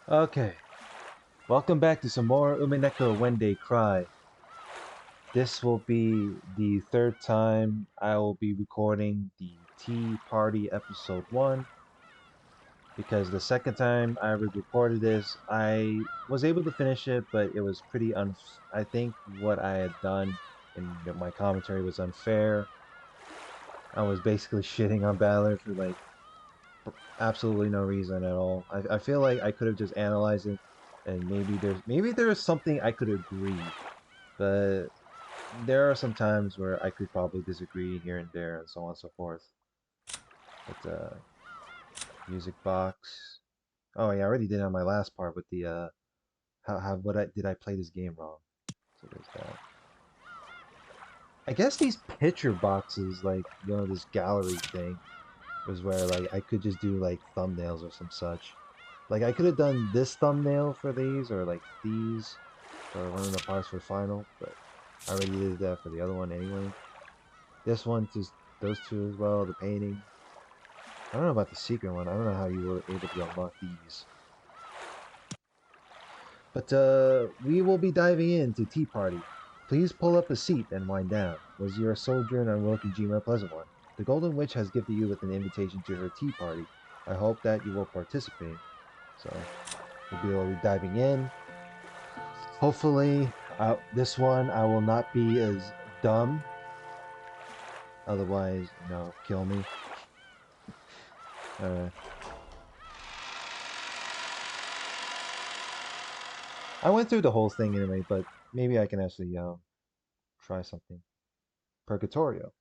Okay, welcome back to some more Umineko when they cry. This will be the third time I will be recording the Tea Party episode 1 because the second time I recorded this, I was able to finish it, but it was pretty I think what I had done in my commentary was unfair. I was basically shitting on Balor for like absolutely no reason at all. I feel like I could have just analyzed it and maybe there's something I could agree, but there are some times where I could probably disagree here and there and so on and so forth. But music box. Oh yeah, I already did it on my last part with the how what I did I play this game wrong. So there's that. I guess these picture boxes, like this gallery thing, was where like I could just do like thumbnails or some such. Like I could have done this thumbnail for these or like these for one of the parts for final, but I already did that for the other one anyway. This one just those two as well, the painting. I don't know about the secret one. I don't know how you were able to unlock these. But we will be diving into Tea Party. Please pull up a seat and wind down. Was your sojourn on Rokujima a pleasant one? The Golden Witch has gifted you with an invitation to her tea party. I hope that you will participate. So we'll be diving in. Hopefully, this one I will not be as dumb. Otherwise, kill me. I went through the whole thing anyway, but maybe I can actually try something. Purgatorio.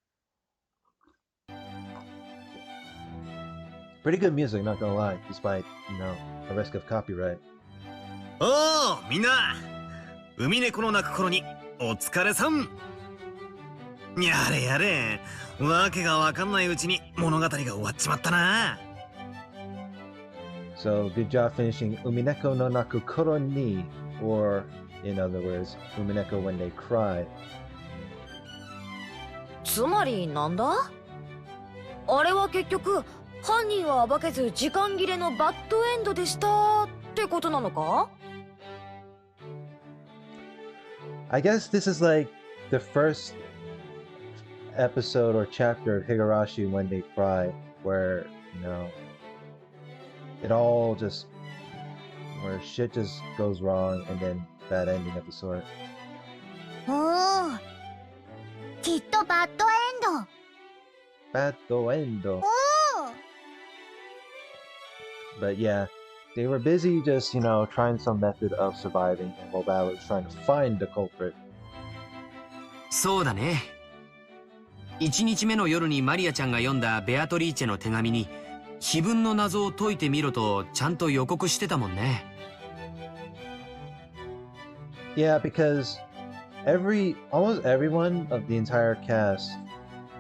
Pretty good music, not gonna lie, despite, a risk of copyright. おおみんな海猫の鳴く頃にお疲れさんやれやれわけがわかんないうちに物語が終わっちまったな So, good job finishing Umineko no Nakukuro ni, or, in other words, Umineko when they cry. つまりなんだあれは結局犯人は暴けず時間切れのバッドエンドでしたってことなのか I guess this is like the first episode or chapter of Higurashi when they cry, where, it all just, where shit just goes wrong and then bad ending of the sort. おおきっとバッドエンド Bad endo. おお But yeah, they were busy just, trying some method of surviving, and while Balor was trying to find the culprit. そうだね。1日目の夜にマリアちゃんが読んだベアトリーチェの手紙に碑文の謎を解いてみろとちゃんと予告してたもんね。Yeah, because almost everyone of the entire cast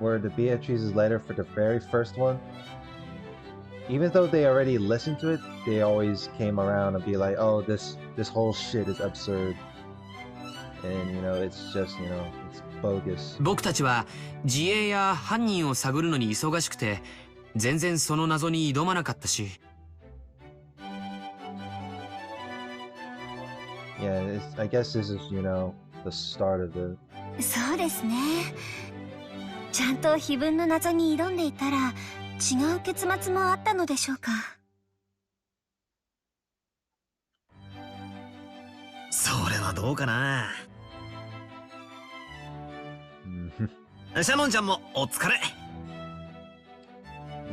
were the Beatrice's letter for the very first one. Even though they already listened to it, they always came around and be like, "Oh, this whole shit is absurd," and it's just it's bogus. 僕たちは自衛や犯人を探るのに忙しくて全然その謎に挑まなかったし。Yeah, I guess this is the start of the. そうですねちゃんと碑文の謎に挑んでいたら違う結末もあったのでしょうかそれはどうかなシャノンちゃんもお疲れ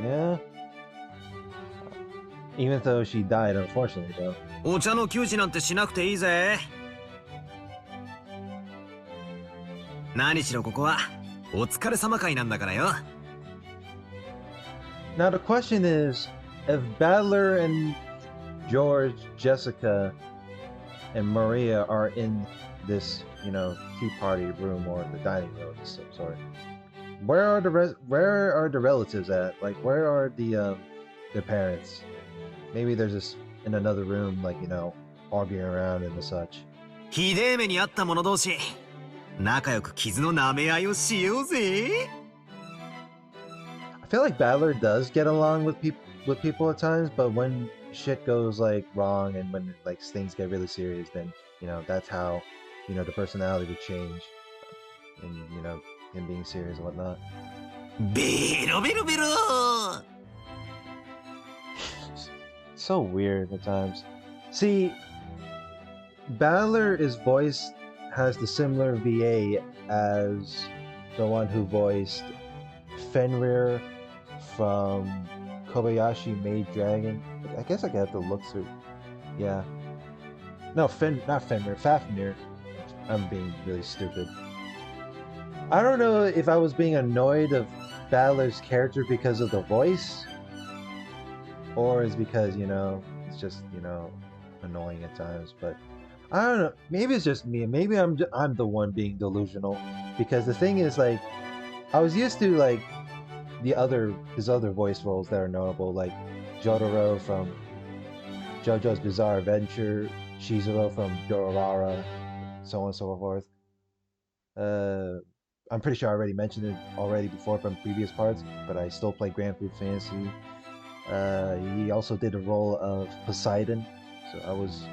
Yeah. Even though she died, unfortunately, though. お茶の給仕なんてしなくていいぜ何しろここはお疲れ様会なんだからよ Now the question is, if Battler and George, Jessica, and Maria are in this, tea party room or the dining room of some sort, where are the relatives at? Like, where are the parents? Maybe they're just in another room, like arguing around and such. ひでえ目にあった者同士仲良く傷の舐め合いをしようぜ I feel like Battler does get along with with people at times, but when shit goes like wrong and when like things get really serious, then that's how the personality would change, and him being serious and whatnot. ベロベロベロ So weird at times. See, Battler is voiced has the similar VA as the one who voiced Fenrir from Kobayashi Maid Dragon. I guess I got to look through. Yeah. No, not Fenrir, Fafnir. I'm being really stupid. I don't know if I was being annoyed of Battler's character because of the voice, or is because it's just annoying at times. But I don't know. Maybe it's just me. Maybe I'm the one being delusional, because the thing is, like, I was used to like his other voice roles that are notable, like Jotaro from JoJo's Bizarre Adventure, Shizuru from Durarara, so on and so forth. I'm pretty sure I already mentioned it before from previous parts, but I still play Grand Blue Fantasy. He also did a role of Poseidon, so I was,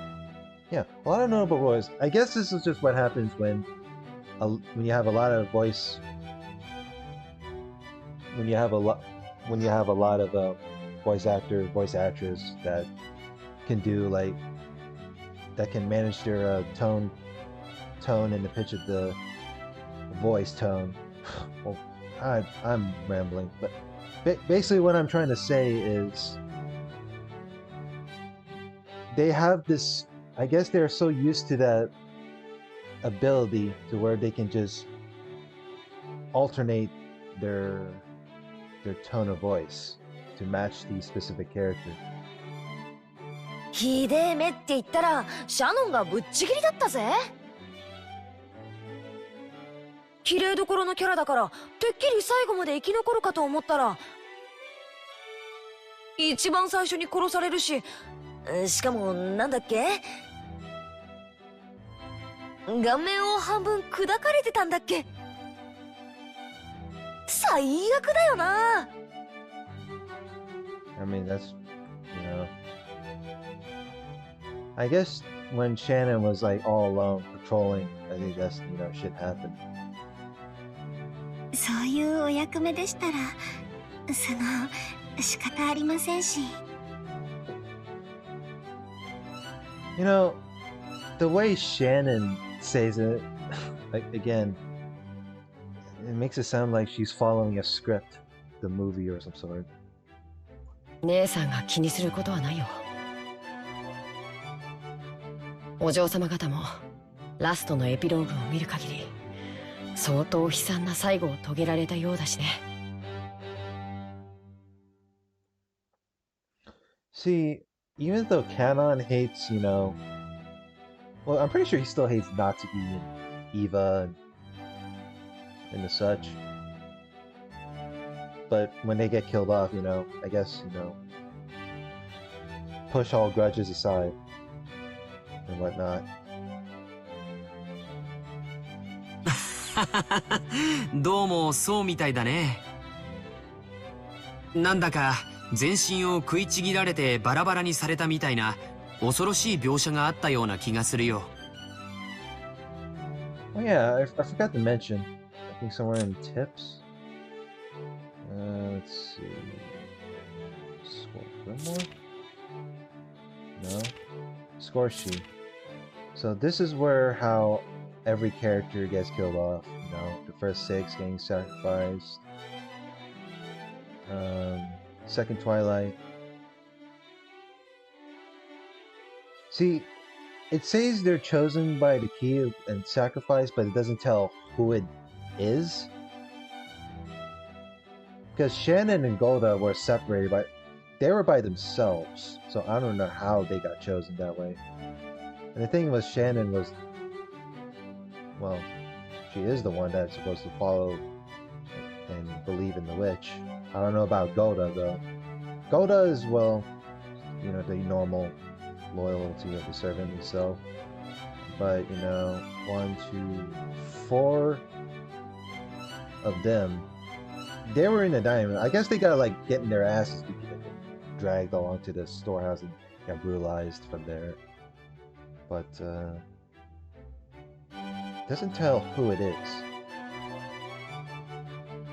yeah, a lot of notable roles. I guess this is just what happens when you have a lot of voice, when you have a lot of voice actor, voice actress that can do like that can manage their tone and the pitch of the voice tone. Well, I'm rambling, but basically what I'm trying to say is they have this, I guess they're so used to that ability to where they can just alternate their tone of voice to match the specific character. ひでえ目って言ったらシャノンがぶっちぎりだったぜ。綺麗どころのキャラだからてっきり最後まで生き残るかと思ったら一番最初に殺されるし、しかもなんだっけ、顔面を半分砕かれてたんだっけ。最悪だよな。I mean, that's, I guess when Shannon was like all alone patrolling, I think that's, shit happened. そういうお役目でしたら仕方ありませんし。 The way Shannon says it, like, again, it makes it sound like she's following a script, the movie or some sort. 姉さんが気にすることはないよ。お嬢様方もラストのエピローグを見る限り相当悲惨な最後を遂げられたようだしね。See, even though Kanon hates, well, I'm pretty sure he still hates Natsuki and Eva and the such. But when they get killed off, I guess, push all grudges aside and whatnot. どうもそうみたいだね。なんだか全身を食いちぎられてバラバラにされたみたいな恐ろしい描写があったような気がするよ。Oh yeah, I forgot to mention. I think somewhere in tips. Let's see. Score Grimoire? No. Score sheet. So this is where how every character gets killed off. The first 6 getting sacrificed. Second Twilight. See, it says they're chosen by the key and sacrificed, but it doesn't tell who it is. Because Shannon and Golda were separated, but they were by themselves. So I don't know how they got chosen that way. And the thing was, Shannon was, well, she is the one that's supposed to follow and believe in the witch. I don't know about Golda though. Golda is, well, the normal loyalty of the servant himself. But 1, 2, 4 of them, they were in the diamond. I guess they got like getting their asses dragged along to the storehouse and got brutalized from there. But doesn't tell who it is.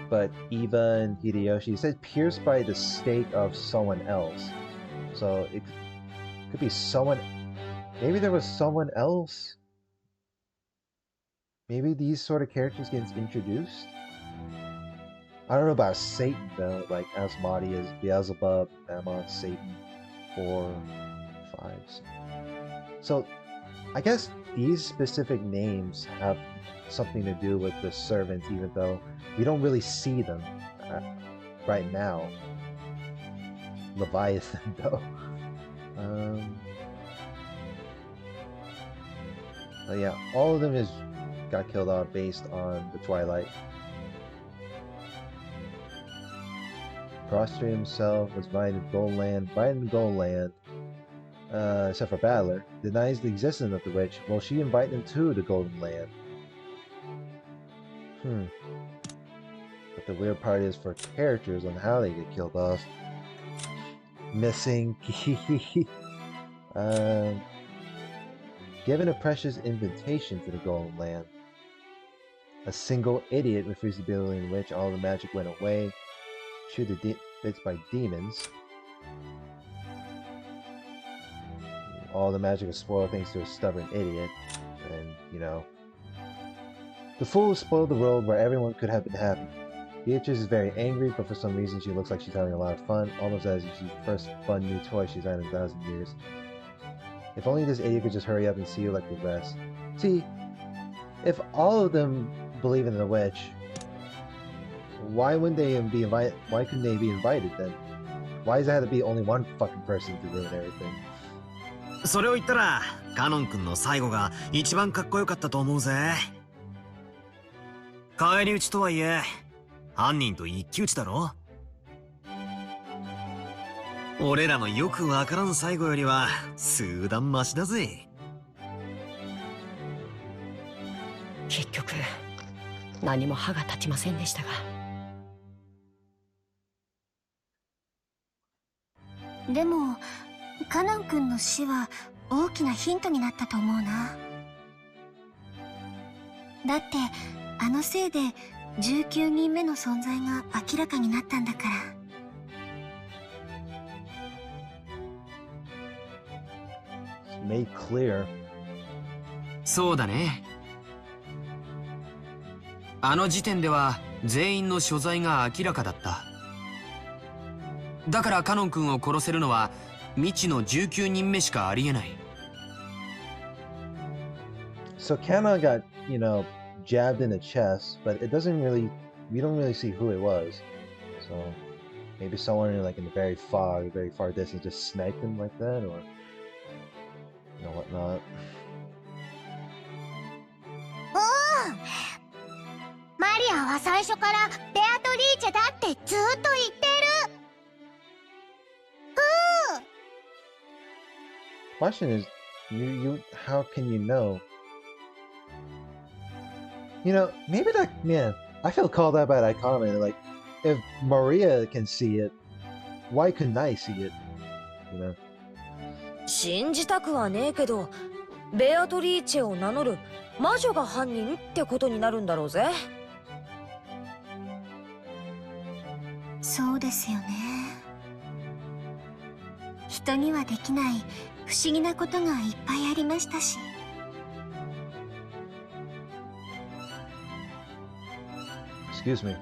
But Eva and Hideyoshi said pierced by the stake of someone else. So it could be someone. Maybe there was someone else. Maybe these sort of characters get introduced. I don't know about Satan though, like Asmodeus, Beelzebub, Ammon, Satan, 4, 5. So I guess these specific names have something to do with the servants, even though we don't really see them right now. Leviathan though. But yeah, all of them got killed off based on the Twilight. Prostrate himself was invited to Golden Land, except for Battler, denies the existence of the witch. Will she invite him to the Golden Land? But the weird part is for characters on how they get killed off. Missing. Given a precious invitation to the Golden Land. A single idiot refused to be the witch. All the magic went away. Treated bits by demons. All the magic is spoiled thanks to a stubborn idiot. And, you know, the fool spoiled the world where everyone could have been happy. Beatrice is very angry, but for some reason she looks like she's having a lot of fun, almost as if she's the first fun new toy she's had in 1,000 years. If only this idiot could just hurry up and see you like the rest. See, if all of them believe in the witch, why wouldn't they be invited? Why couldn't they be invited then? Why does it have to be only one fucking person to ruin everything? それを言ったらカノン君の最後が一番かっこよかったと思うぜ。返り討ちとはいえ犯人と一騎打ちだろ。俺らのよくわからん最後よりは数段マシだぜ。結局何も歯が立ちませんでしたが。でもカノン君の死は大きなヒントになったと思うな。だってあのせいで19人目の存在が明らかになったんだから。Made clear. そうだね。あの時点では全員の所在が明らかだった。だからカノン君を殺せるのは未知の19人目しかありえない。So Canon got, you know, jabbed in the chest, but it doesn't really, we don't really see who it was. So maybe someone like in the very far distance just sniped him like that, or you know whatnot. おお、マリアは最初からベアトリーチェだってずっと言ってる。Question is, how can you know? You know, maybe that, man, I feel called out by that comment. Like, if Maria can see it, why couldn't I see it? You know? 信じたくはねえけど、ベアトリーチェを名乗る魔女が犯人ってことになるんだろうぜ。そうですよね。人にはできない不思議なことがいっぱいありましたし。Excuse me.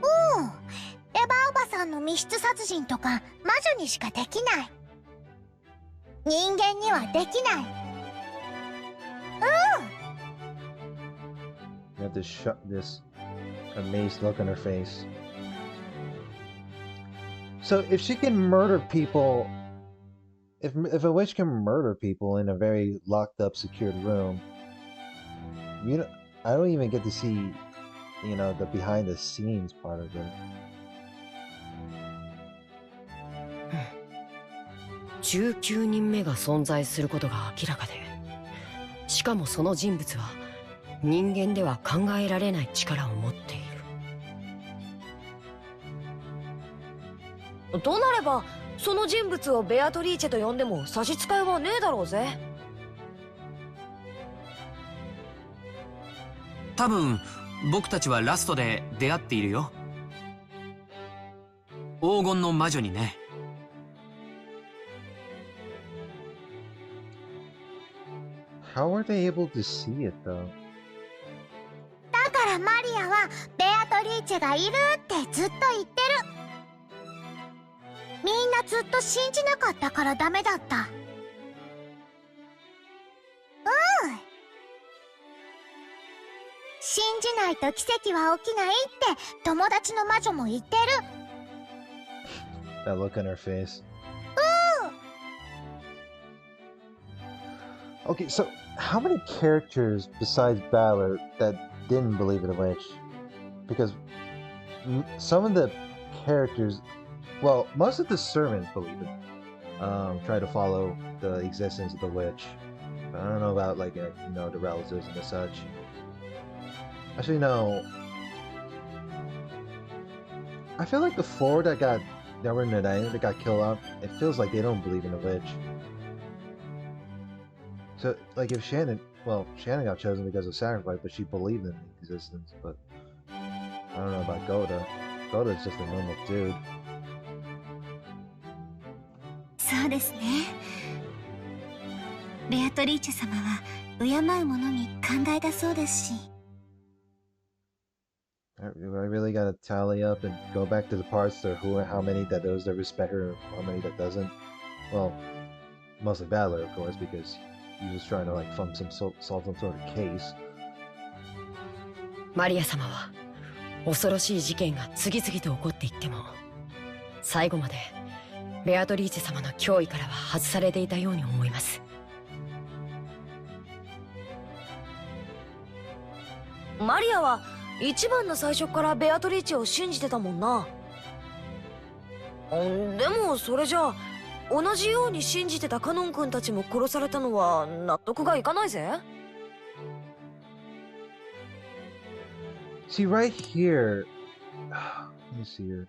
おお、エヴァおばさんの密室殺人とか魔女にしかできない。人間にはできない。You have to shut this amazed look on her face. So if she can murder people, if a witch can murder people in a very locked up, secured room, you know, I don't even get to see, you know, the behind the scenes part of it. 19人目が存在することが明らかで、しかもその人物は人間では考えられない力を持っている。となればその人物をベアトリーチェと呼んでも差し支えはねえだろうぜ。多分僕たちはラストで出会っているよ。黄金の魔女にね。How are they able to see it though? だからマリアはベアトリーチェがいるってずっと言ってる。みんなずっと信じなかったからダメだった。信じないと奇跡は起きないって友達の魔女も言ってる。That look on her face. Okay, so how many characters besides Balor that didn't believe in a witch? Because some of the characters, well, most of the servants believe it. Try to follow the existence of the witch. But I don't know about like the relatives and such. Actually, no. I feel like the four that were in the night that got killed off, it feels like they don't believe in a witch. So, like, if Shannon got chosen because of sacrifice, but she believed in existence, but I don't know about Goda. Goda's just a normal dude. そうですね。ベアトリーチェ様は敬う者に寛大だそうですし。I really gotta tally up and go back to the parts to how many that those that respect her and how many that doesn't. Well, mostly Balor, of course, because he was trying to like solve some sort of case. マリア様は恐ろしい事件が次々と起こっていっても、最後までベアトリーチェ様の脅威からは外されていたように思います。マリアは一番の最初からベアトリーチェを信じてたもんな。でもそれじゃあ同じように信じてたカノン君たちも殺されたのは納得がいかないぜ。See right here, let me see here.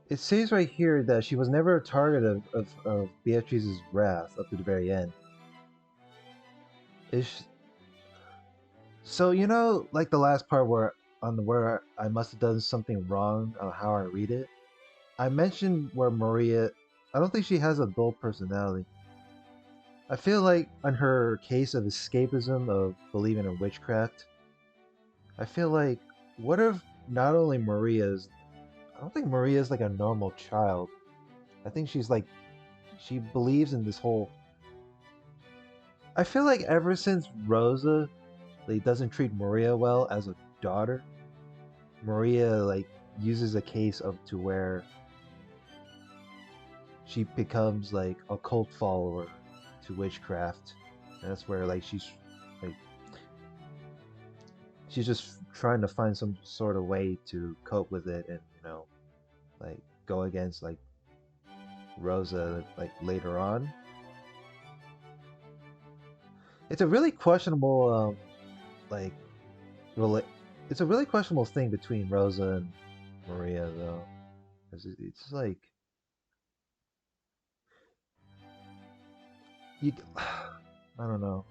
It says right here that she was never a target of Beatrice's wrath up to the very end. So like the last part where I must have done something wrong on how I read it. I mentioned where Maria, I don't think she has a dull personality. I feel like on her case of escapism of believing in witchcraft, I feel like what if not only I don't think Maria's like a normal child. I think she's like, she believes in this whole, I feel like ever since Rosa like doesn't treat Maria well as a daughter, Maria like uses a case to where she becomes like a cult follower to witchcraft, and that's where like she's just trying to find some sort of way to cope with it, and like go against like Rosa like later on. It's a really questionable it's a really questionable thing between Rosa and Maria though, because it's like I don't know.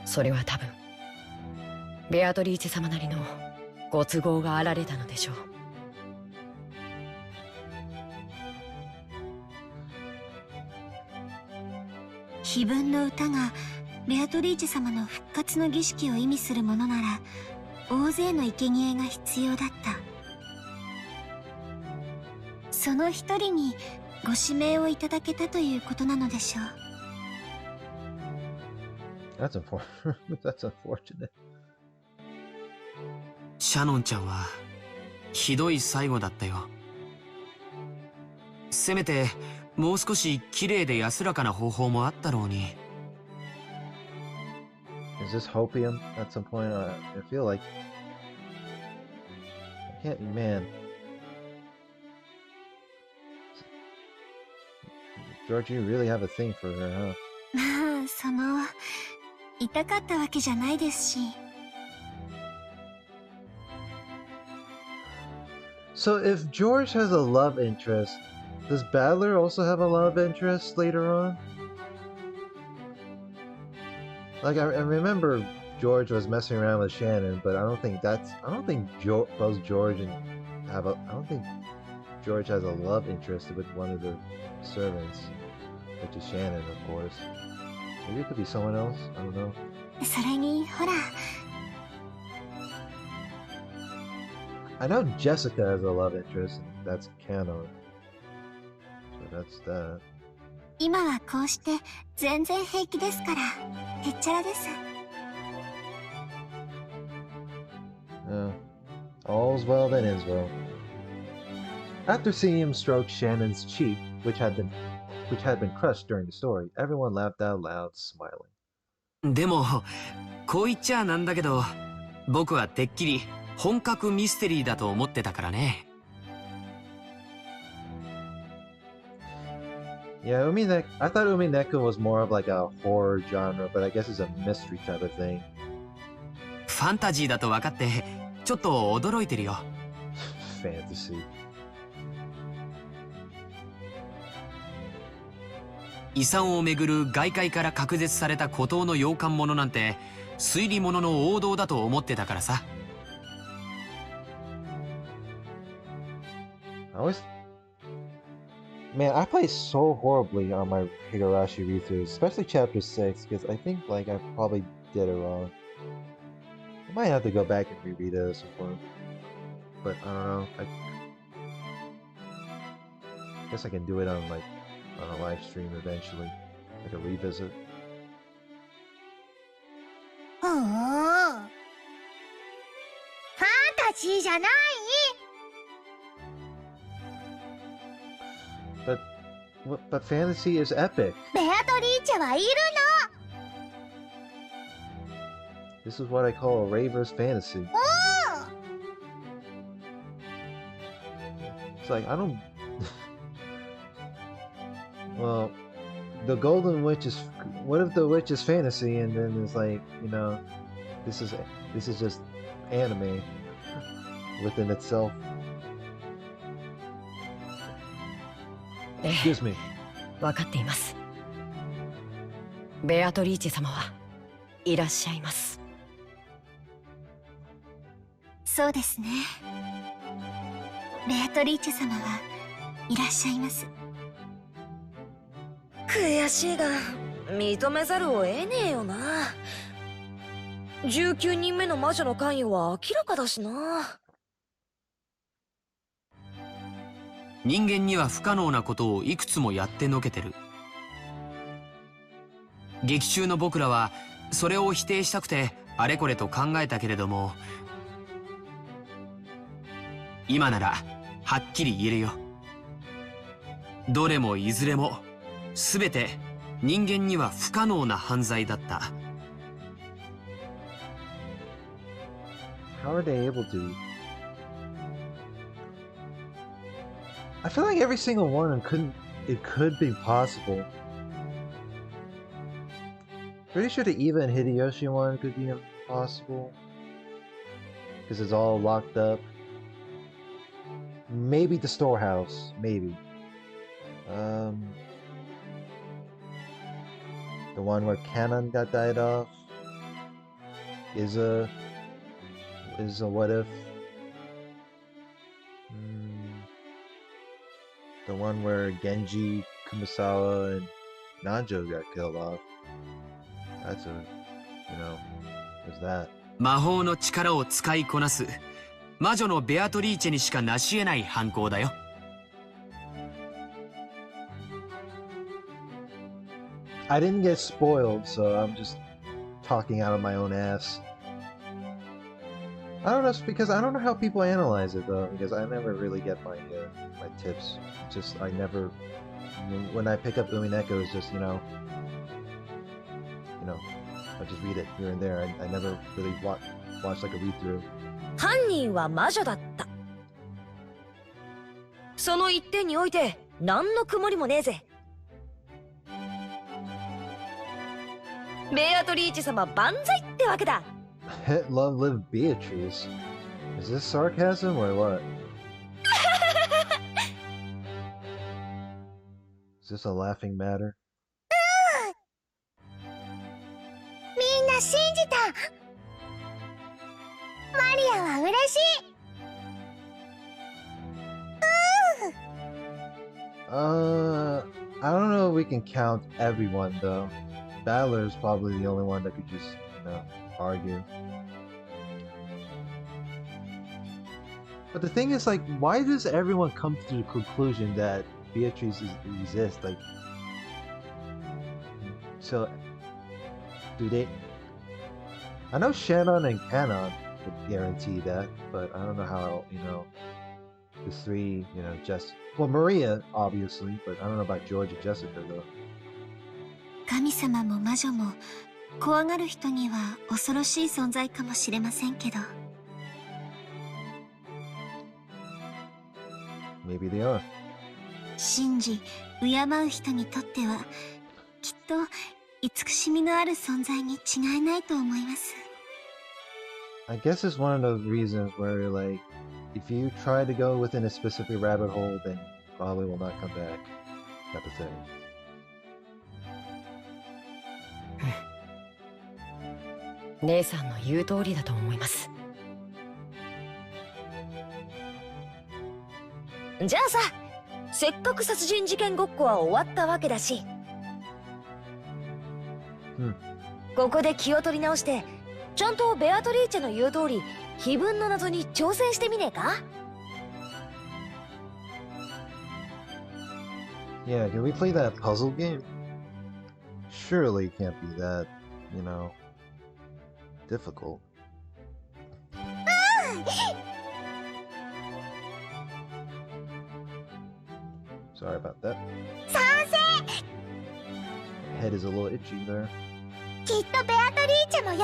それは多分ベアトリーチェ様なりのご都合があられたのでしょう。碑文の歌がベアトリーチェ様の復活の儀式を意味するものなら、大勢の生贄が必要だった。その一人にご指名をいただけたということなのでしょう。That's unfortunate. シャノンちゃんはひどい最後だったよ。せめてもう少し綺麗で安らかな方法もあったろうに。Is this hopium at some point? I feel like I can't, man. George, you really have a thing for her, huh? 痛かったわけじゃないですし。So if George has a love interest, does Battler also have a love interest later on? Like I remember George was messing around with Shannon, but I don't think both George and I don't think George has a love interest with one of the servants, which is Shannon, of course. Maybe it could be someone else. I don't know. それにほら I know Jessica has a love interest, and that's canon. So that's that. 今はこうして全然平気ですからへっちゃらです Yeah. All's well that ends well. After seeing him stroke Shannon's cheek, which had been crushed during the story, everyone laughed out loud, smiling. でもこう言っちゃなんだけど、僕はてっきり本格ミステリーだと思ってたからね。Yeah, I thought Umineko was more of like a horror genre, but I guess it's a mystery type of thing. ファンタジーだと分かってちょっと驚いてるよ。Fantasy. 遺産をめぐる外界から隔絶された孤島の洋館ものなんて推理物の王道だと思ってたからさ。Man, I play so horribly on my Higurashi read-throughs, especially chapter 6, because I think like I probably did it wrong. I might have to go back and reread it at some point. But I don't know. I guess I can do it on a live stream eventually. Like a revisit. ファンタジーじゃない But fantasy is epic. ベアトリーチェはいる This is what I call a raver's fantasy. の It's like I don't. Well, the Golden Witch is. What if the witch is fantasy, and then it's like, you know, this is just anime within itself. Excuse me. 分かっています。ベアトリーチェ様はいらっしゃいます。そうですねベアトリーチェ様はいらっしゃいます 悔しいが認めざるを得ねえよな。19人目の魔女の関与は明らかだしな。人間には不可能なことをいくつもやってのけてる。劇中の僕らはそれを否定したくてあれこれと考えたけれども、今ならはっきり言えるよ。どれもいずれも全て人間には不可能な犯罪だった。How are they able to? I feel like every single one could be possible. Pretty sure the Eva and Hideyoshi one could be impossible. Because it's all locked up. Maybe the storehouse. Maybe. The one where Canon got died off. Is a what if. The one where Genji, Kumasawa, and Nanjo got killed off. That's there's that. 魔法の力を使いこなす魔女のベアトリーチェにしか成し得ない犯行だよ。I didn't get spoiled, so I'm just talking out of my own ass. I don't know, because I don't know how people analyze it though, because I never really get my tips. I never, when I pick up Umineko, it's just I just read it here and there. I never really watch like a read through. 犯人は魔女だった。その一点において何の曇りもねえぜ。ベアトリーチェ様万歳ってわけだ。Long live Beatrice. Is this sarcasm or what? Is this a laughing matter? みんな信じた。マリアは嬉しい。I don't know if we can count everyone though. Balor's probably the only one that could just, argue. But the thing is, like, why does everyone come to the conclusion that Beatrice exists? Like, so, do they? I know Shannon and Canon would guarantee that, but I don't know how, the three, just well, Maria obviously, but I don't know about George and Jessica though. 神様も魔女も怖がる人には恐ろしい存在かもしれませんけど。Maybe they are. 信じ敬う人にとってはきっと慈しみのある存在に違いないと思います。I guess it's one of those reasons where, like, if you try to go within a specific rabbit hole, then you probably will not come back. Type of thing. 姉さんの言う通りだと思います。じゃあさ、せっかく殺人事件ごっこは終わったわけだし、ここで気を取り直してちゃんとベアトリーチェの言う通り碑文の謎に挑戦してみねえか？ Yeah, can we play that puzzle game? Surely it can't be that, difficult. Sorry about that. 賛成。 Head is a little itchy there. きっとベアトリーチェも喜ぶ。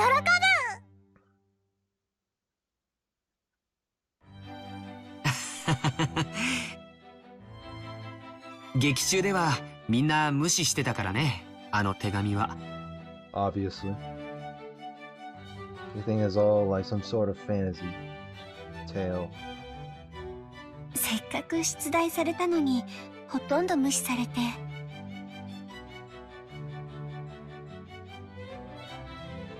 劇中ではみんな無視してたからね、あの手紙は。Obviously. You think it's all like some sort of fantasy tale. せっかく出題されたのにほとんど無視されて。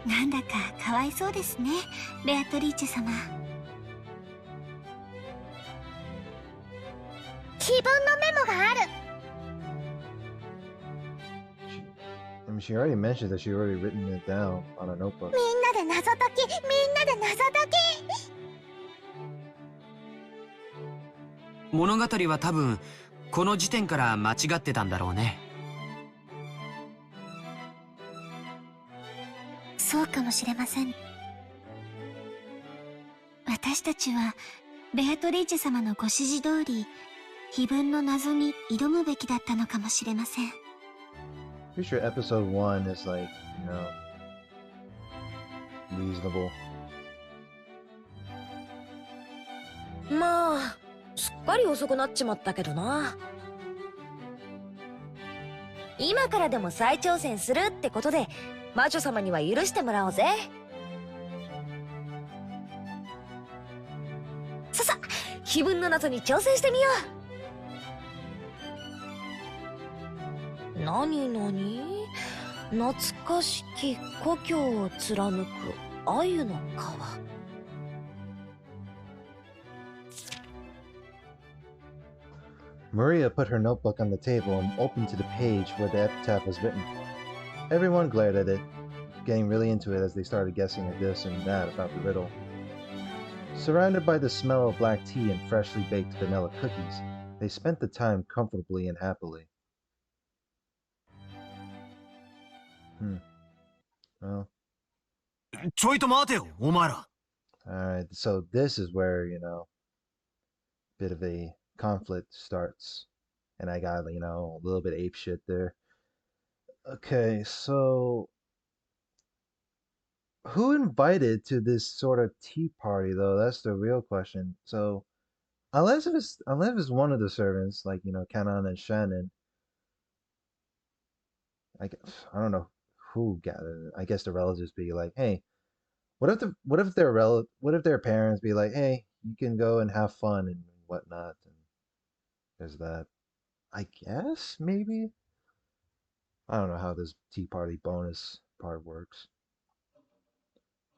なんだかかわいそうですね、ベアトリーチェ様。碑文のメモがある。I mean, she already mentioned that she already written it down on a notebook. みんなで謎解き、みんなで謎解き。物語は多分この時点から間違ってたんだろうね。そうかもしれません。私たちはベアトリーチェ様のご指示通り碑文の謎に挑むべきだったのかもしれません。Pretty sure episode 1 is like, reasonable. まあすっかり遅くなっちまったけどな。今からでも再挑戦するってことで魔女様には許してもらおうぜ。ささ、碑文の謎に挑戦してみよう。なになに、懐かしき故郷を貫く鮎の川。Maria put her notebook on the table and opened to the page where the epitaph was written. Everyone glared at it, getting really into it as they started guessing at this and that about the riddle. Surrounded by the smell of black tea and freshly baked vanilla cookies, they spent the time comfortably and happily. Well, ちょいと待てよ、お前ら。 alright, so this is where, bit of a conflict starts. And I got, a little bit ape shit there. Okay, so who invited to this sort of tea party though? That's the real question. So unless it's one of the servants, like, Canon and Shannon, I don't know who gathered. I guess the relatives be like, hey, what if their parents be like, hey, you can go and have fun and whatnot, and there's that. I guess, maybe? I don't know how this Tea Party bonus part works.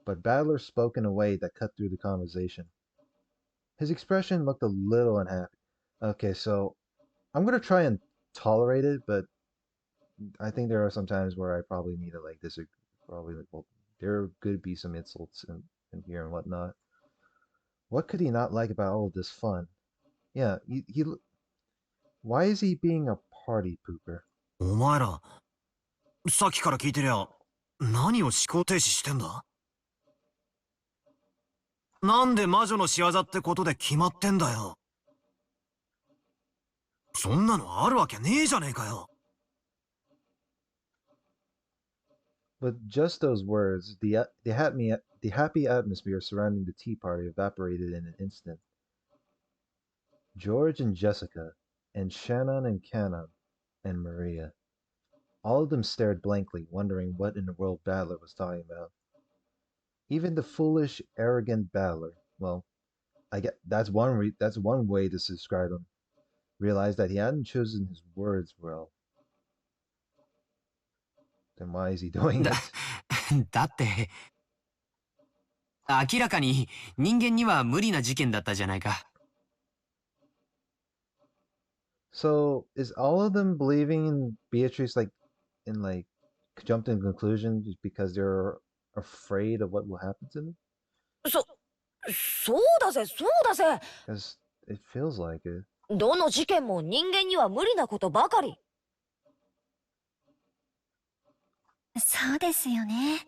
But Battler spoke in a way that cut through the conversation. His expression looked a little unhappy. Okay, so I'm gonna try and tolerate it, but I think there are some times where I probably need to like disagree. Probably like, well, there could be some insults in here and whatnot. What could he not like about all of this fun? Yeah, why is he being a party pooper? お前ら、さっきから聞いてりゃ、何を思考停止してんだ？なんで魔女の仕業ってことで決まってんだよ。そんなのあるわけねえじゃねえかよ。With just those words, the happy atmosphere surrounding the tea party evaporated in an instant. George and Jessica, and Shannon and Canon, and Maria. All of them stared blankly, wondering what in the world Battler was talking about. Even the foolish, arrogant Battler, well, I get that's one way to describe him. Realized that he hadn't chosen his words well. Then why is he doing だ、it? だって、明らかに人間には無理な事件だったじゃないか。So is all of them believing in Beatrice like jumped in conclusion just because they're afraid of what will happen to them? そうだぜ、そうだぜ。Because it feels like it. どの事件も人間には無理なことばかり。そうですよね。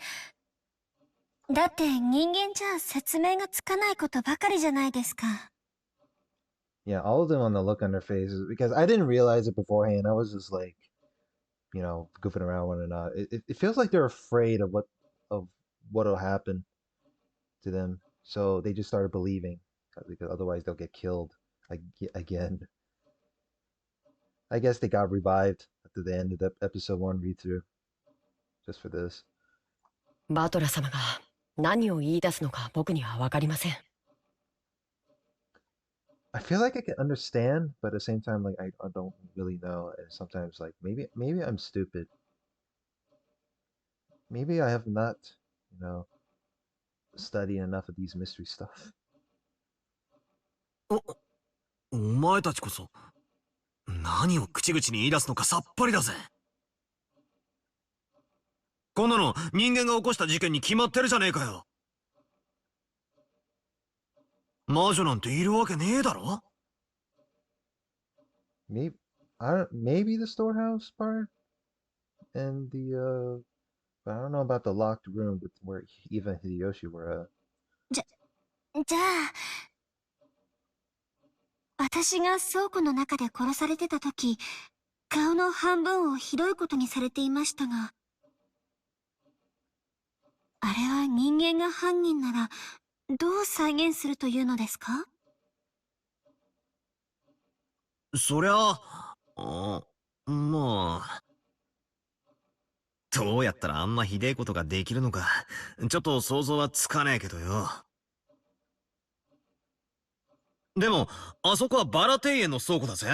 だって人間じゃ説明がつかないことばかりじゃないですか。Yeah, all of them on the look on their faces because I didn't realize it beforehand. I was just like, goofing around one another. It feels like they're afraid of what'll happen to them, so they just started believing because otherwise they'll get killed again. I guess they got revived after the end of the episode one read through, just for this. バトラ様が何を言い出すのか僕には分かりません。I feel like I can understand, but at the same time, like I don't really know, and sometimes like maybe I'm stupid. Maybe I have not, you know, studied enough of these mystery stuff. お前たちこそ、何を口々に言い出すのかさっぱりだぜ。こんなの人間が起こした事件に決まってるじゃねえかよ。魔女なんているわけねえだろ。 Maybe maybe the storehouse part and but I don't know about the locked room with where Eva and Hideyoshi were at. じゃあ、私が倉庫の中で殺されてた時、顔の半分をひどいことにされていましたが、あれは人間が犯人なら、どう再現するというのですか？そりゃあ、まあ、どうやったらあんなひでえことができるのか、ちょっと想像はつかねえけどよ。でも、あそこはバラ庭園の倉庫だぜ。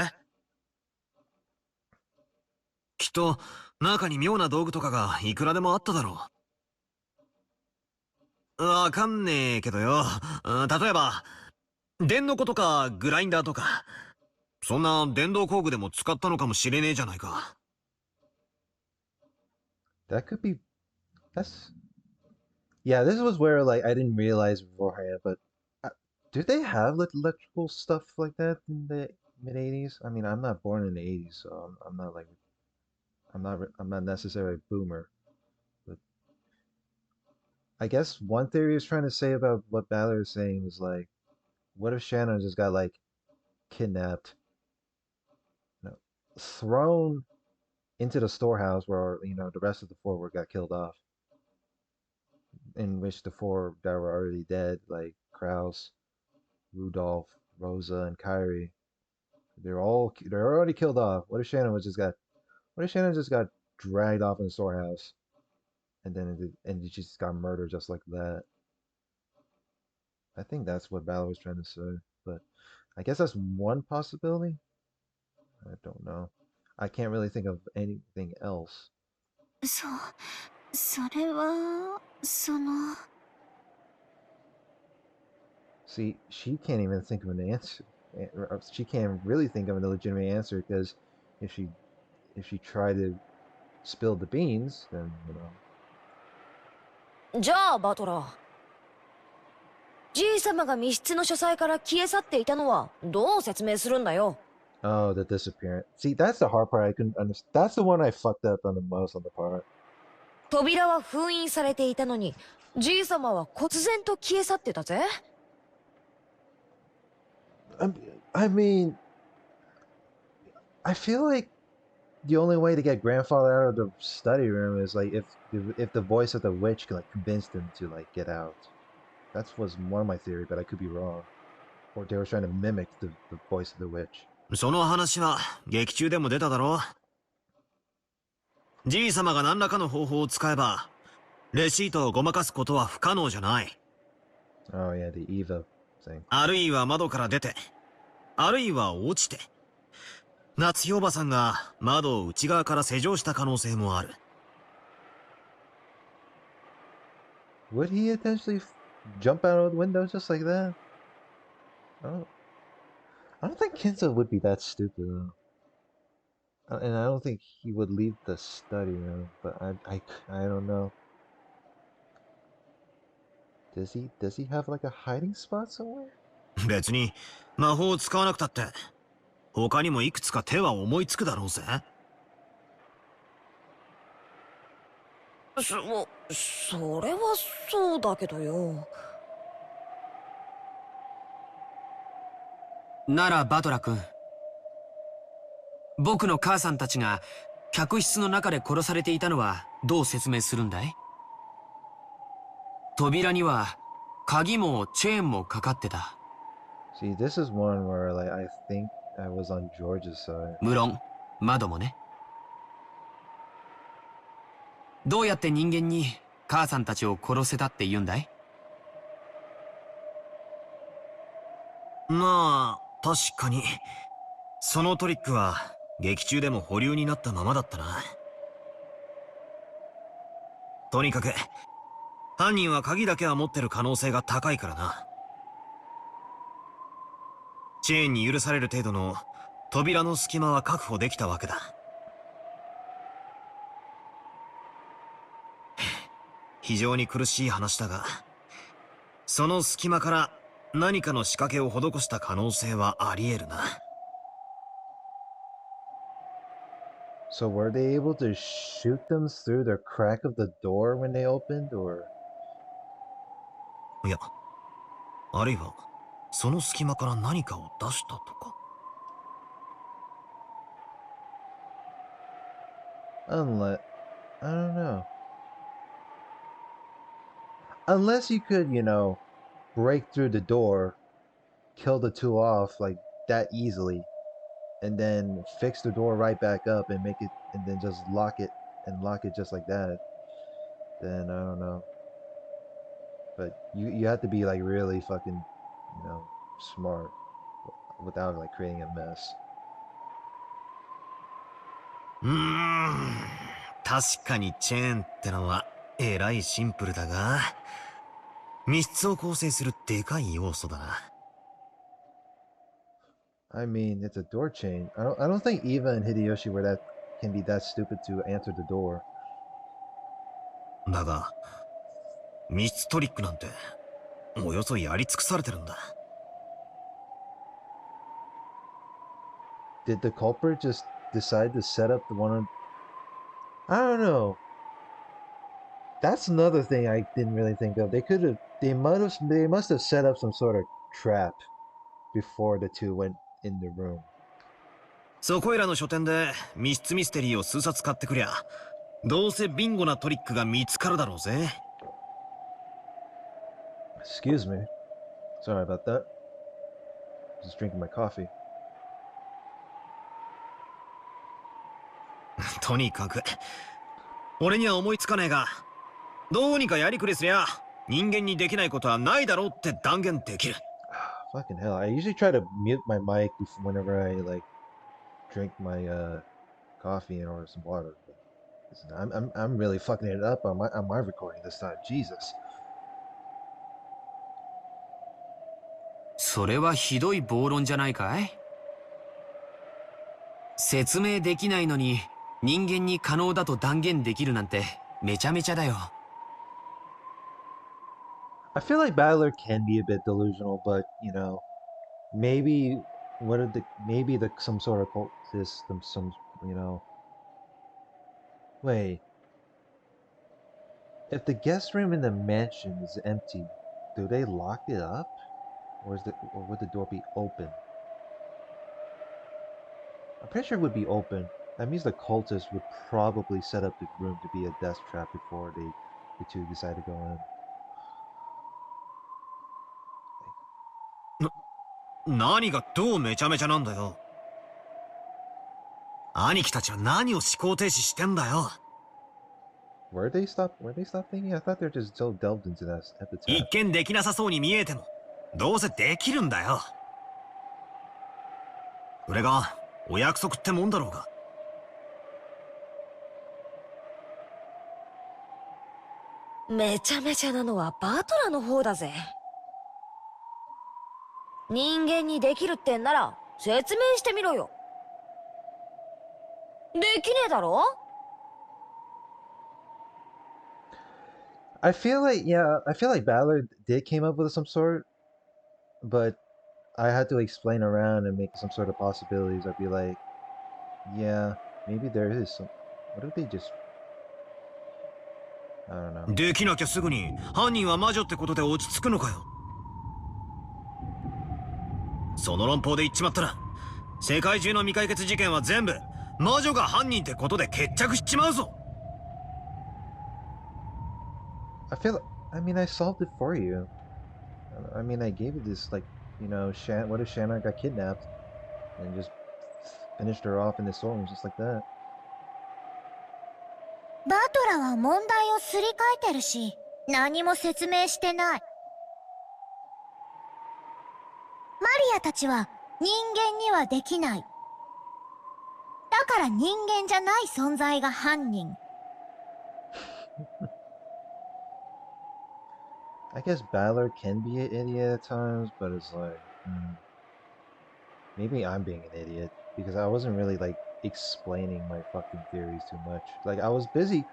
きっと、中に妙な道具とかがいくらでもあっただろう。わかんねえけどよ。例えば、電の子とかグラインダーとか、そんな電動工具でも使ったのかもしれねえじゃないか。That could be that's yeah. This was where like I didn't realize beforehand, but do they have electrical stuff like that in the mid '80s? I mean, I'm not born in the '80s, so I'm not like I'm not necessarily a boomer. But I guess one theory is trying to say about what Ballard is saying was like, what if Shannon just got like kidnapped, thrown into the storehouse where the rest of the four were got killed off, in which the four that were already dead, like Kraus, Rudolph, Rosa, and Kyrie, they're already killed off. What if Shannon just got dragged off in the storehouse, and and he just got murdered just like that? I think that's what Ballard was trying to say, but I guess that's one possibility. I don't know. I can't really think of anything else. それは、See, she can't even think of an answer. She can't really think of a legitimate answer because if she if she tried to spill the beans, then you know. じゃあバトラー、じいさまが密室の書斎から消え去っていたのはどう説明するんだよ。 Oh, the disappearance. See, that's the hard part. I couldn't understand. That's the one I fucked up on the most on the part. 扉は封印されていたのに、じいさまは忽然と消え去ってたぜ。I mean, I feel like the only way to get grandfather out of the study room is like if the voice of the witch could like convince them to like get out. That was one of my theory, but I could be wrong. Or they were trying to mimic the voice of the witch. その話は劇中でも出ただろう。じいさまが何らかの方法を使えばレシートをごまかすことは不可能じゃない。 Oh yeah, the Eva thing. あるいは窓から出て、あるいは落ちて、夏日おばさんが窓を内側から施錠した可能性もある。 Would he intentionally jump out of the window just like that? I don't think Kinzo would be that stupid though. And I don't think he would leave the study room, but I don't know. Does he have like a hiding spot somewhere? 別に魔法を使わなくたって他にもいくつか手は思いつくだろうぜ。それはそうだけどよ。ならバトラ君、僕の母さんたちが客室の中で殺されていたのはどう説明するんだい？扉には鍵もチェーンもかかってた。 See, this is one where like I think I was on George's side. 無論窓もね。どうやって人間に母さんたちを殺せたって言うんだい？まあ確かにそのトリックは劇中でも保留になったままだったな。とにかく犯人は鍵だけは持ってる可能性が高いからな。チェーンに許される程度の扉の隙間は確保できたわけだ。非常に苦しい話だが、その隙間から何かの仕掛けを施した可能性はあり得るな。So were they able to shoot them through the crack of the door when they opened, or? いや、あるいはその隙間から何かを出したとか。Unless, I don't know. Unless you could, you know, break through the door, kill the two off like that easily, and then fix the door right back up and make it, and then just lock it and lock it just like that, then I don't know. But you have to be like really fucking, you know, smart without like creating a mess. 確かにチェーンってのはえらいシンプルだが、密室を構成するでかい要素だな。I mean, it's a door chain. I don't think Eva and Hideyoshi were that can be that stupid to answer the door. だが、密室トリックなんておよそやり尽くされてるんだ。Did the culprit just decide to set up the one? I don't know. That's another thing I didn't really think of. They must have set up some sort of trap before the two went in the room. そこいらの書店で密室ミステリーを数冊買ってくりゃ、どうせビンゴなトリックが見つかるだろうぜ。Excuse me. Sorry about that. Just drinking my coffee. とにかく俺には思いつかねえが、どうにかやりくりすりゃ人間にできないことはないだろうって断言できる。Fucking hell. I usually try to mute my mic whenever I like drink my coffee and order some water. But listen, I'm really fucking it up on my recording this time. Jesus. それはひどい暴論じゃないかい？説明できないのに人間に可能だと断言できるなんてめちゃめちゃだよ。I feel like Battler can be a bit delusional, but you know, maybe what are the maybe the some sort of cult system, some you know. Wait, if the guest room in the mansion is empty, do they lock it up, or would the door be open? I'm pretty sure it would be open. That means the cultists would probably set up the room to be a death trap before the two decide to go in. 何がどうめちゃめちゃなんだよ。兄貴たちは何を思考停止してんだよ。Where they stop thinking? I thought they're just so delved into that epitaph. 一見できなさそうに見えても、どうせできるんだよ。それがお約束ってもんだろうが。めちゃめちゃなのはバトラの方だぜ。人間にできるってんなら説明してみろよ。できねえだろ？ I feel like Ballard did came up with some sort, but I had to explain around and make some sort of possibilities. I'd be like, yeah, maybe there is some. What if they just? I don't know. できなきゃすぐに犯人は魔女ってことで落ち着くのかよ。その論法で言っちまったら、世界中の未解決事件は全部魔女が犯人ってことで決着しちまうぞ。I mean, I solved it for you. I mean, I gave you this, like, you know, what if Shanna got kidnapped and just finished her off in the storm just like that? バトラは問題をすり替えてるし、何も説明してない。マリアたちは人間にはできない。だから人間じゃない存在が犯人。I guess Balor can be an idiot at times, but it's like, maybe I'm being an idiot because I wasn't really like explaining my fucking theories too much. Like I was busy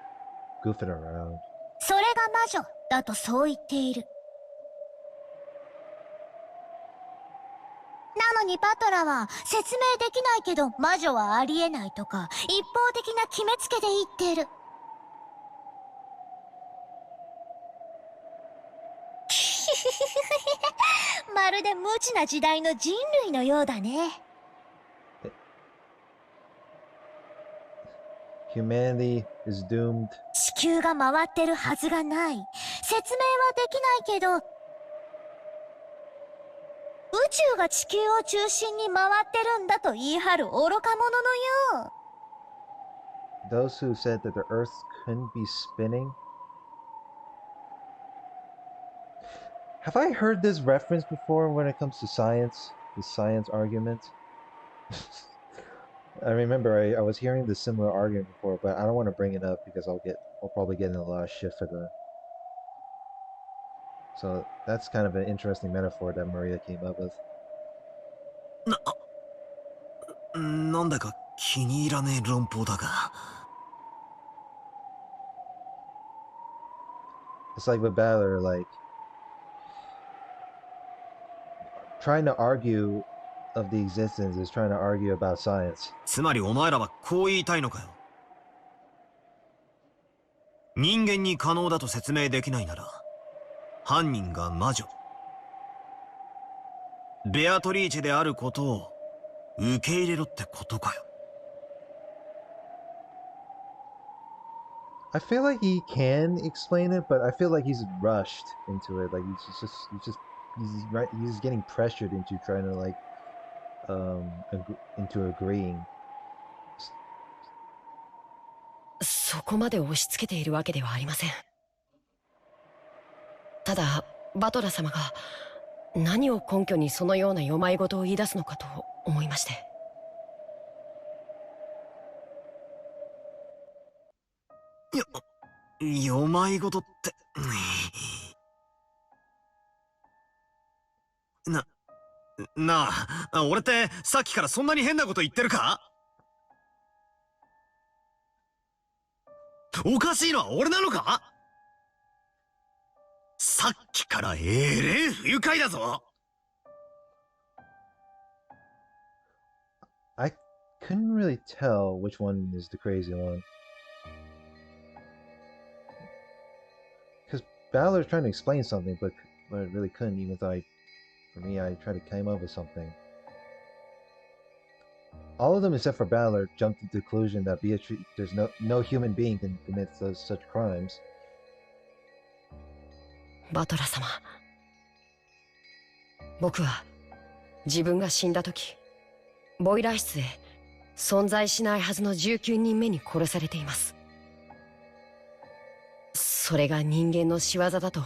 goofing around. それが魔女だとそう言っている。なのにバトラは説明できないけど魔女はありえないとか一方的な決めつけで言ってる。まるで無知な時代の人類のようだね。Humanity is doomed. 地球が回ってるはずがない。説明はできないけど、宇宙が地球を中心に回ってるんだと言い張る愚か者のよう。Those who said that the Earth couldn't be spinning. Have I heard this reference before when it comes to science? The science argument? I remember I was hearing this similar argument before, but I don't want to bring it up because I'll probably get in a lot of shit for that. So that's kind of an interesting metaphor that Maria came up with. なんだか気に入らねえ論法だが。It's like with Balor, like trying to argue of the existence is trying to argue about science. つまりお前らはこう言いたいのかよ。人間に可能だと説明できないなら、犯人が魔女。ベアトリーチェであることを受け入れろってことかよ。I feel like he can explain it, but I feel like he's rushed into it. Like he's getting pressured into trying to like into agreeing. そこまで押し付けているわけではありません。ただバトラ様が何を根拠にそのような世まい事を言い出すのかと思いまして。よまいごとって。な、なあ、俺ってさっきからそんなに変なこと言ってるか？おかしいのは俺なのか？さっきから不愉快だぞ。I couldn't really tell which one is the crazy one. Because Balor's trying to explain something, but it really couldn't, even though for me, I tried to come up with something. All of them except for Balor jumped to the conclusion that there's no human being can commit such crimes. バトラ様、僕は自分が死んだ時、ボイラー室で存在しないはずの19人目に殺されています。それが人間の仕業だと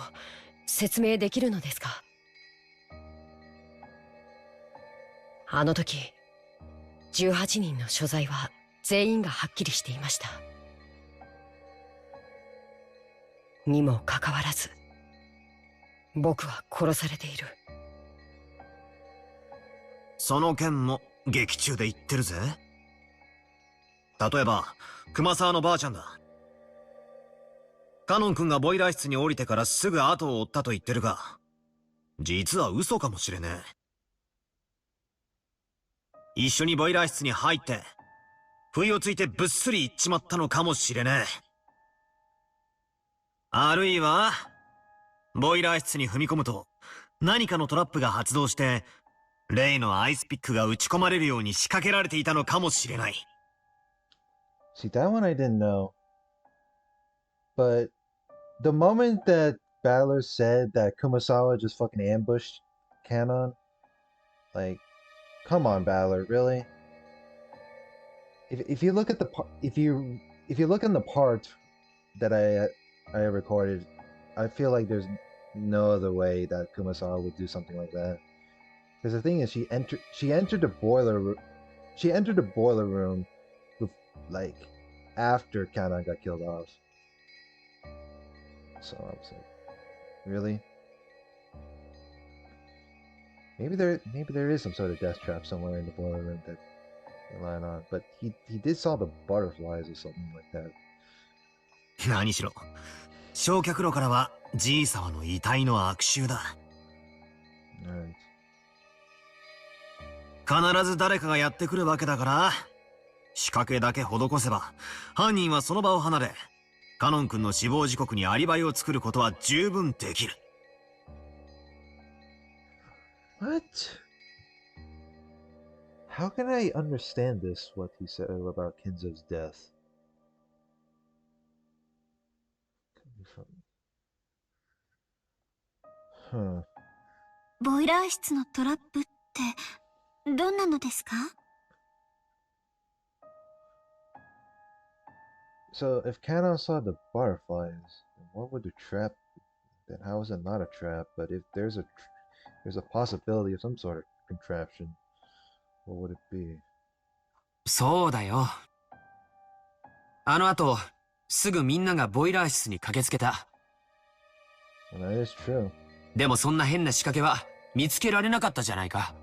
説明できるのですか？あの時、18人の所在は全員がはっきりしていました。にもかかわらず、僕は殺されている。その件も劇中で言ってるぜ。例えば熊沢のばあちゃんだ。カノン君がボイラー室に降りてからすぐ後を追ったと言ってるが、実は嘘かもしれねえ。一緒にボイラー室に入って不意をついてぶっすり行っちまったのかもしれねえ。あるいはボイラー室に踏み込むと何かのトラップが発動して例のアイスピックが打ち込まれるように仕掛けられていたのかもしれない。 See, that one I didn't know. But the moment that Balor said that Kumasawa just fucking ambushed Kanon, like, come on, Balor, really? If you look at the if you look in the part that I recorded, I feel like there's no other way that Kumasawa would do something like that. Because the thing is, she entered the boiler room with, like, after Kanon got killed off. So I was like, really? Maybe there is some sort of death trap somewhere in the boiler room that they're relying on. But he did saw the butterflies or something like that. 何しろ焼却炉からはじいさまの遺体の悪臭だ。Alright. 必ず誰かがやってくるわけだから、仕掛けだけ施せば犯人はその場を離れ、カノン君の死亡時刻にアリバイを作ることは十分できる。What? How can I understand this? What he said about Kinzo's death? Huh. ボイラー室のトラップってどんなのですか？ So if Kanon saw the butterflies, then what would the trap? Then how is it not a trap? But if there's a possibility of some sort of contraption, what would it be? そうだよ。あの後、すぐみんながボイラー室に駆けつけた。And that is true. でもそんな変な仕掛けは見つけられなかったじゃないか。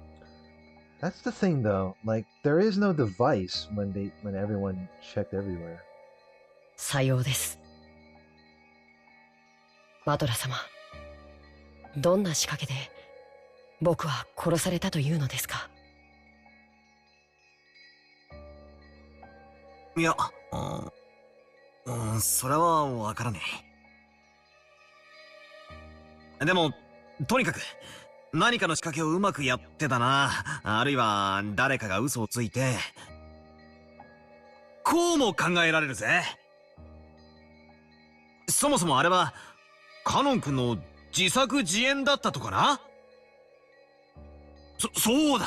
That's the thing, though. Like, there is no device when everyone checked everywhere. さようです。マトラ様、どんな仕掛けで僕は殺されたというのですか？いや、それはわからねえ。でもとにかく何かの仕掛けをうまくやってたな。あるいは誰かが嘘をついて。こうも考えられるぜ。そもそもあれはカノン君の自作自演だったとかな。そうだ、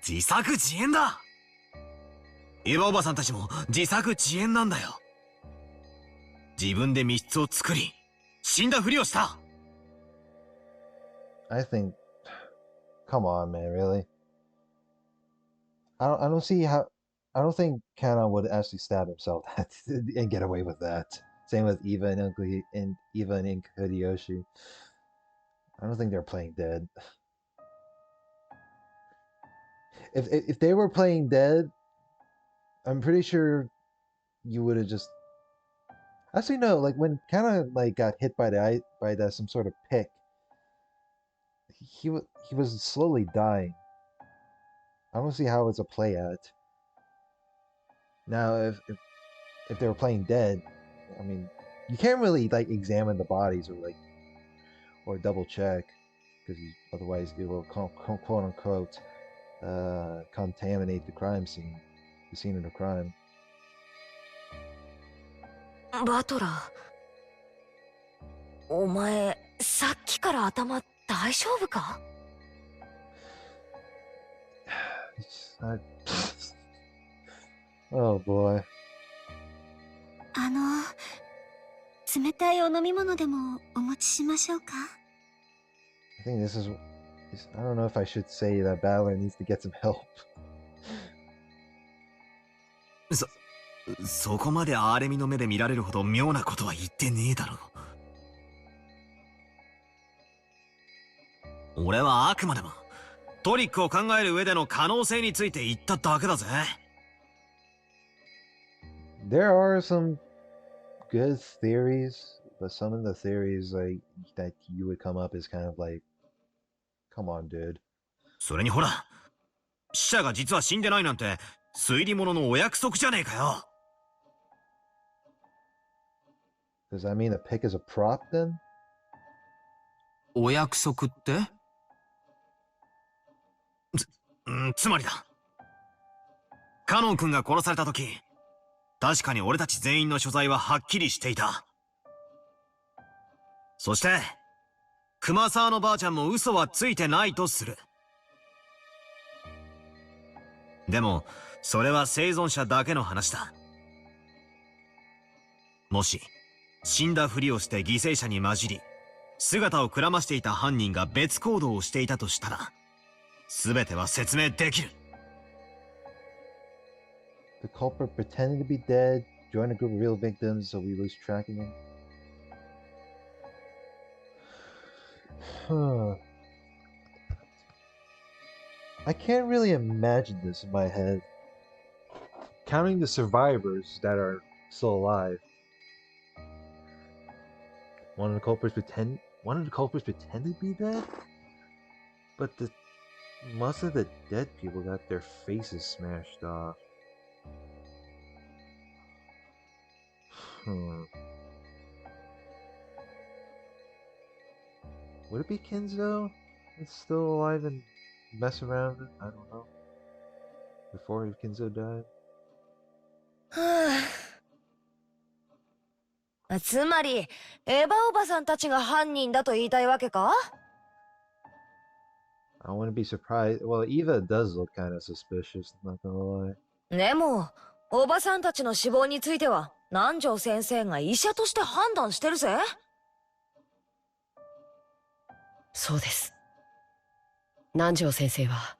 自作自演だ。エヴァおばさんたちも自作自演なんだよ。自分で密室を作り死んだふりをした。I think, come on, man, really? I don't see how. I don't think Kanon would actually stab himself and get away with that. Same with Eva and Eva and Hideyoshi. I don't think they're playing dead. If they were playing dead, I'm pretty sure you would have just. Actually, no. Like when kind of like got hit by the some sort of pick, he was slowly dying. I don't see how it's a play at. Now, if they were playing dead, I mean, you can't really like examine the bodies or double check because otherwise it will quote unquote contaminate the crime scene, the scene of the crime. バトラー、お前さっきから頭大丈夫か？ I... Oh boy. 冷たいお飲み物でもお持ちしましょうか？ I think this is. I don't know if I should say that Battler needs to get some help. そこまでアーレミの目で見られるほど妙なことは言ってねえだろ。俺はあくまでもトリックを考える上での可能性について言っただけだぜ。There are some good theories, but some of the theories like that you would come up is kind of like, come on, dude. それにほら、死者が実は死んでないなんて推理物のお約束じゃねえかよ。Does that mean a pick is a prop then? お約束って？つまりだ。カノン君が殺された時、確かに俺たち全員の所在ははっきりしていた。そして、熊沢のばあちゃんも嘘はついてないとする。でも、それは生存者だけの話だ。もし、死んだふりをして犠牲者に混じり、姿をくらましていた犯人が別行動をしていたとしたら、全ては説明できる。The culprit pretended to be dead, joined a group of real victims, so we lose track of him. Huh. I can't really imagine this in my head. Counting the survivors that are still alive. One of the culprits pretended to be dead? But most of the dead people got their faces smashed off. Would it be Kinzo that's still alive and mess around? I don't know. Before Kinzo died? つまり、エヴァおばさんたちが犯人だと言いたいわけか？ I wouldn't be surprised. Well, Eva does look kind of suspicious, not gonna lie. でも、おばさんたちの死亡については、南條先生が医者として判断してるぜ。そうです。南條先生は、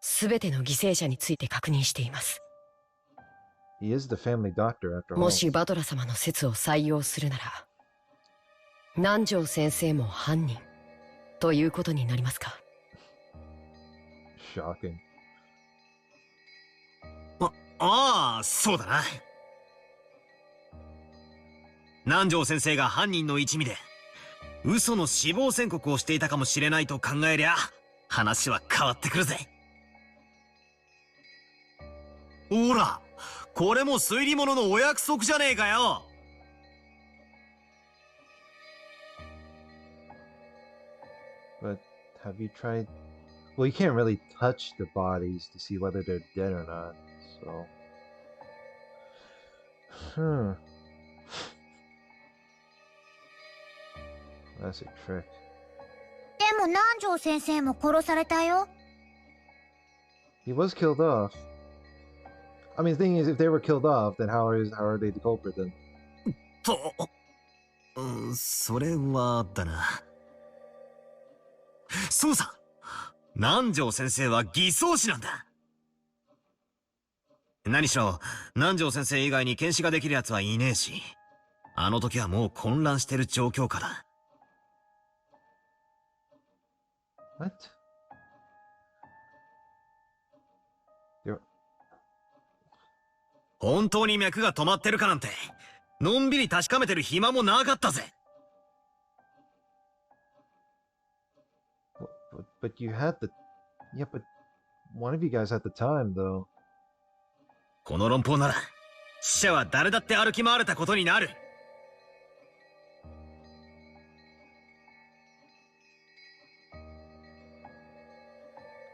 すべての犠牲者について確認しています。He is the family doctor after all. もしバトラ様の説を採用するなら、南條先生も犯人ということになりますか？ Shocking. ああ、そうだな。南條先生が犯人の一味で、嘘の死亡宣告をしていたかもしれないと考えりゃ、話は変わってくるぜ。ほら、これも推理物のお約束じゃねえかよ。But have you tried? Well, you can't really touch the bodies to see whether they're dead or not. So, that's a trick. でも南條先生も殺されたよ。He was killed off. I mean, the thing is, if they were killed off, then how are they the culprit then? と、それはだな。そうさ、南條先生は偽装師なんだ。何しろ、南條先生以外に検視ができる奴はいねえし、あの時はもう混乱してる状況下だ。What? You're... 本当に脈が止まってるかなんて、のんびり確かめてる暇もなかったぜ。But you had the... Yeah, but one of you guys had the time, though. この論法なら、死者は誰だって歩き回れたことになる。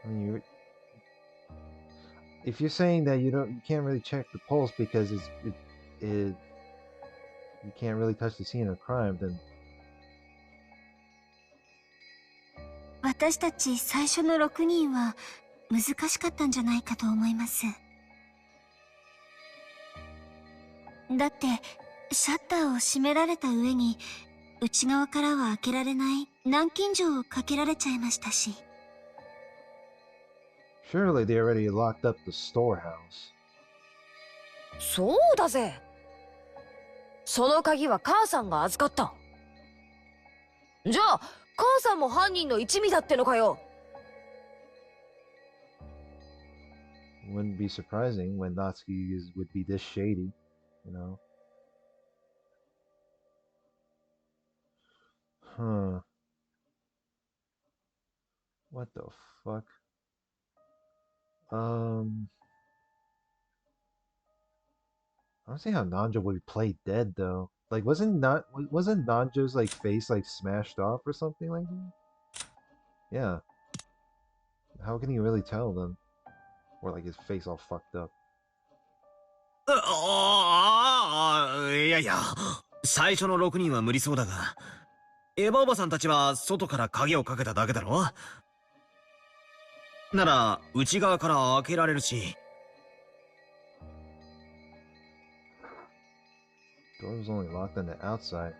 I mean, if you're saying that you can't really check the pulse because you can't really touch the scene of crime, then 私たち最初の6人は難しかったんじゃないかと思います。だってシャッターを閉められた上に内側からは開けられない軟禁状をかけられちゃいましたし。surely they already locked up the storehouse. そうだぜ。その鍵は母さんが預かった。じゃあ母さんも犯人の一味だってのかよ。Wouldn't be surprising when Natsuki would be this shady, you know? Huh. What the fuck? I don't see how Nanjo would play dead though. Like wasn't Nanjo's like face like smashed off or something like that? Yeah. How can you really tell then? Or like his face all fucked up. いやいや、最初の6人は無理そうだが、エヴァおばさんたちは外から鍵をかけただけだろ。なら内側から開けられるし。Door was only locked on the outside.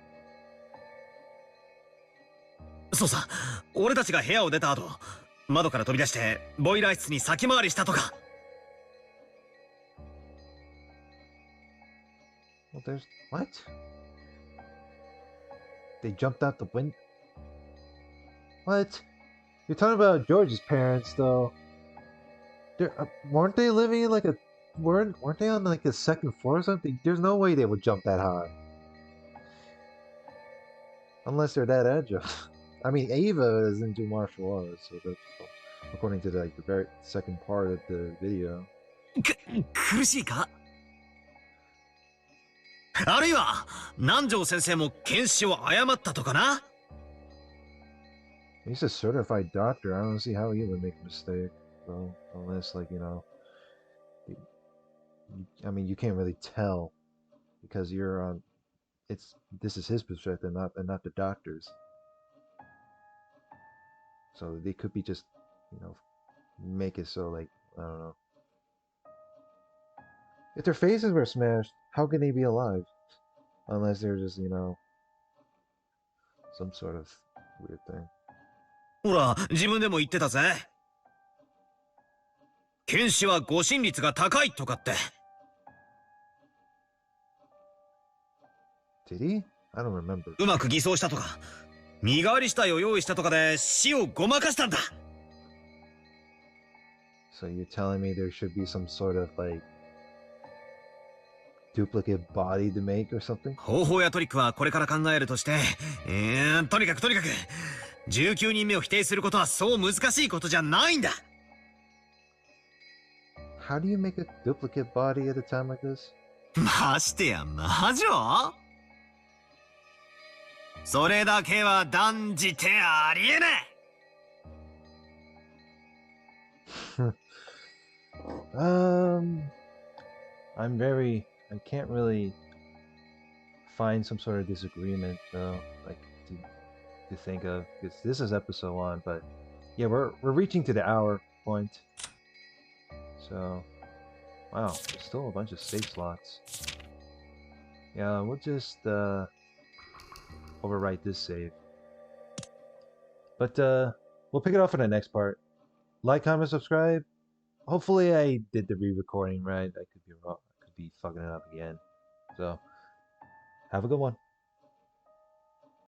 そうさ、俺たちが部屋を出た後、窓から飛び出してボイラー室に先回りしたとか。Well, there's what? They jumped out the window. What? You're talking about George's parents, though. Weren't they living in like a weren't they on like the second floor or something? There's no way they would jump that high, unless they're that agile. I mean, Ava is into martial arts, so that's according to like the very second part of the video. 苦しいか？あるいは南條先生も検視を誤ったとかな。 He's a certified doctor. I don't see how he would make a mistake, though, unless like I mean, you can't really tell because you're on. This is his perspective, not the doctor's. So they could be just, make it so like I don't know. If their faces were smashed, how can they be alive? Unless they're just, some sort of weird thing. ほら、自分でも言ってたぜ。検視は誤診率が高いとかって。Did he? I don't remember. うまく偽装したとか、身代わり死体を用意したとかで死をごまかしたんだ。So you're telling me there should be some sort of like duplicate body to make or something? 方法やトリックはこれから考えるとして、とにかく19人目を否定することはそう難しいことじゃないんだ。How do you make a duplicate body at a time like this? ましてや魔女？それだけは断じてありえない。I can't really find some sort of disagreement though, like to think of, because this is episode 1, but yeah, we're reaching to the hour point. So, wow, there's still a bunch of save slots. Yeah, we'll just overwrite this save. But we'll pick it up for the next part. Like, comment, subscribe. Hopefully I did the re-recording right. I could be wrong. I could be fucking it up again. So Have a good one.